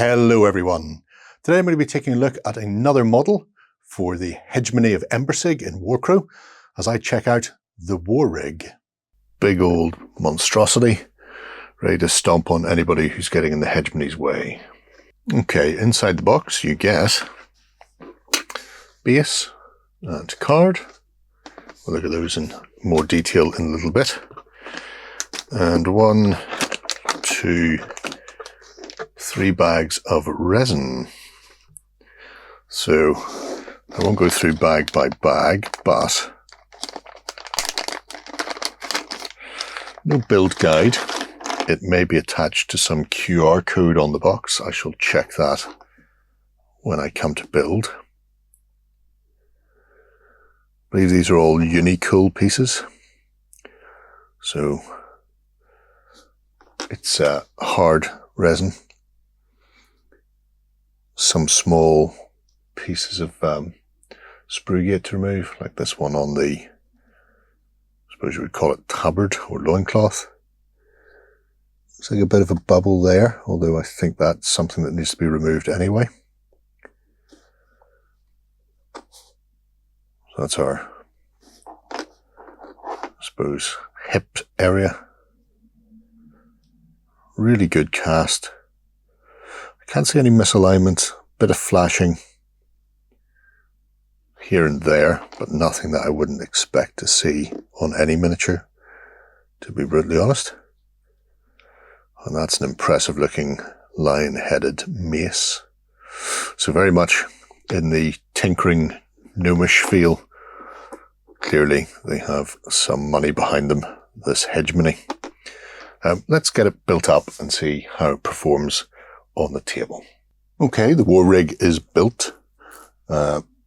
Hello everyone. Today I'm going to be taking a look at another model for the Hegemony of Embersig in Warcrow as I check out the War Rig. Big old monstrosity, ready to stomp on anybody who's getting in the Hegemony's way. Okay, inside the box you get base and card. We'll look at those in more detail in a little bit. And 1, 2, 3 bags of resin. So I won't go through bag by bag, but no build guide. It may be attached to some QR code on the box. I shall check that when I come to build. I believe these are all Unicool pieces. So it's hard resin. Some small pieces of sprue gate to remove, like this one on the, I suppose you would call it tabard or loincloth. Looks like a bit of a bubble there, although I think that's something that needs to be removed anyway. So that's our, I suppose, hip area. Really good cast. I can't see any misalignment, bit of flashing here and there, but nothing that I wouldn't expect to see on any miniature, to be brutally honest. And that's an impressive looking lion-headed mace. So very much in the tinkering gnomish feel. Clearly they have some money behind them, this Hegemony. Let's get it built up and see how it performs on the table. Okay, the War Rig is built.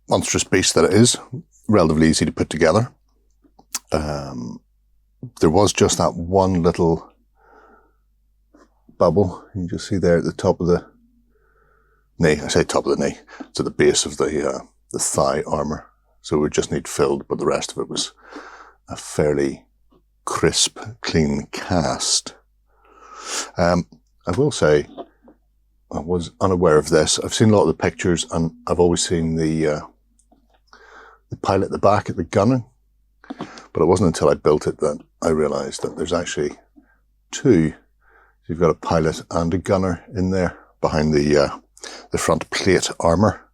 Monstrous beast that it is, relatively easy to put together. There was just that one little bubble you can just see there at the top of the knee. I say top of the knee, to the base of the thigh armour. So it would just need filled, but the rest of it was a fairly crisp, clean cast. I will say, I was unaware of this. I've seen a lot of the pictures, and I've always seen the pilot at the back at the gunner, but it wasn't until I built it that I realised that there's actually two. So you've got a pilot and a gunner in there behind the front plate armour.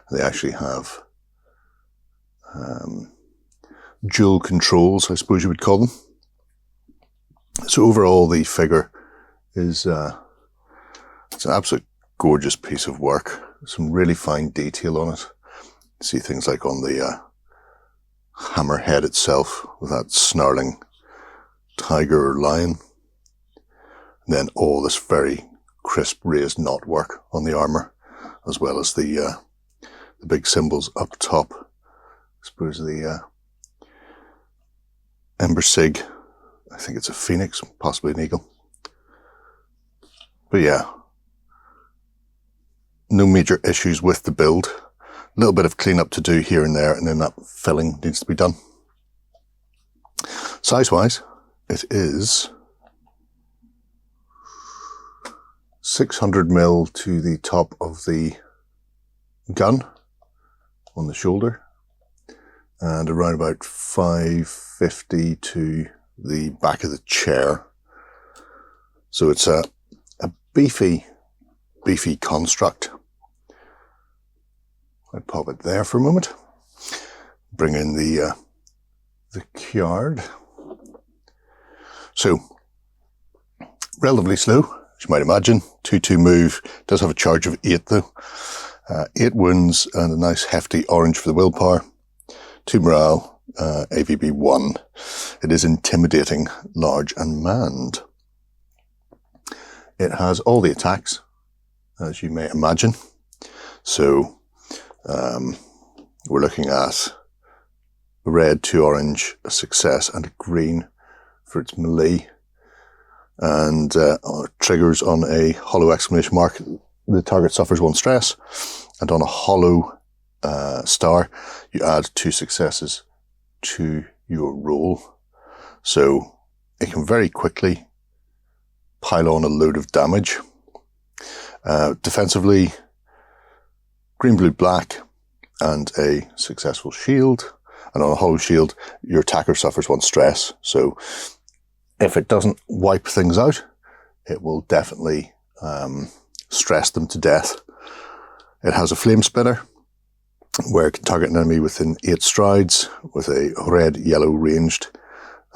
They actually have dual controls, I suppose you would call them. So overall, the figure is it's an absolute gorgeous piece of work. Some really fine detail on it. See things like on the hammerhead itself with that snarling tiger or lion. And then all this very crisp raised knot work on the armour, as well as the big symbols up top. I suppose the Embersig, I think it's a phoenix, possibly an eagle. But yeah, no major issues with the build. A little bit of cleanup to do here and there, and then that filling needs to be done. Size-wise, it is 600mm to the top of the gun on the shoulder, and around about 550 to the back of the chair. So it's a beefy construct. I pop it there for a moment. Bring in the card. So relatively slow, as you might imagine. 2-2 move. Does have a charge of 8 though. 8 wounds and a nice hefty orange for the willpower. 2 morale, AVB 1. It is intimidating, large and manned. It has all the attacks, as you may imagine. So we're looking at a red, 2 orange, a success, and a green for its melee. And triggers on a hollow exclamation mark. The target suffers 1 stress. And on a hollow star, you add 2 successes to your roll. So it can very quickly pile on a load of damage. Defensively, green, blue, black, and a successful shield. And on a hollow shield, your attacker suffers 1 stress. So if it doesn't wipe things out, it will definitely stress them to death. It has a flame spitter, where it can target an enemy within 8 strides with a red-yellow ranged.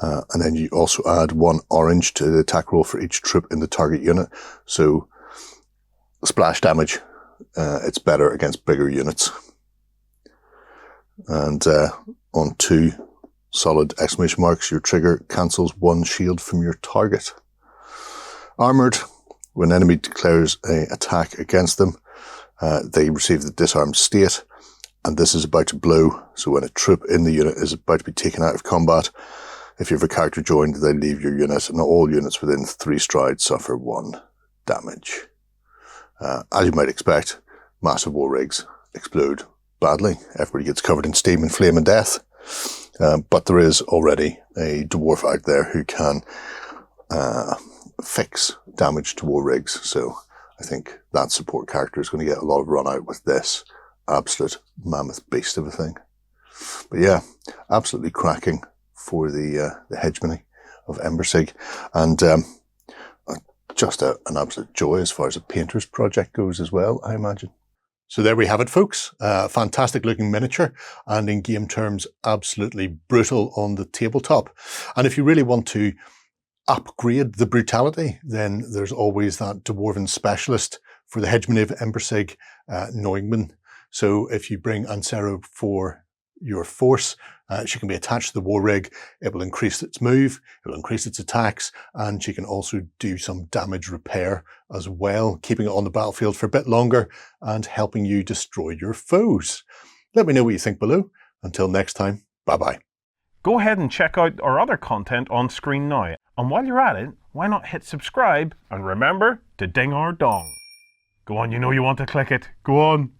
And then you also add 1 orange to the attack roll for each troop in the target unit. So splash damage, it's better against bigger units. And on 2 solid exclamation marks, your trigger cancels 1 shield from your target. Armored, when enemy declares an attack against them, they receive the disarmed state, and this is about to blow. So when a troop in the unit is about to be taken out of combat, if you have a character joined, they leave your unit, and all units within 3 strides suffer 1 damage. As you might expect, massive war rigs explode badly. Everybody gets covered in steam and flame and death. But there is already a dwarf out there who can fix damage to war rigs. So I think that support character is going to get a lot of run out with this absolute mammoth beast of a thing. But yeah, absolutely cracking for the Hegemony of Embersig. And just an absolute joy as far as a painter's project goes as well, I imagine. So there we have it, folks. Fantastic looking miniature, and in game terms, absolutely brutal on the tabletop. And if you really want to upgrade the brutality, then there's always that Dwarven Specialist for the Hegemony of Embersig, Neugmann. So if you bring Ansero for your force, she can be attached to the war rig. It will increase its move, it will increase its attacks, and she can also do some damage repair as well, keeping it on the battlefield for a bit longer and helping you destroy your foes. Let me know what you think below. Until next time, bye-bye. Go ahead and check out our other content on screen now. And while you're at it, why not hit subscribe and remember to ding our dong. Go on, you know you want to click it. Go on.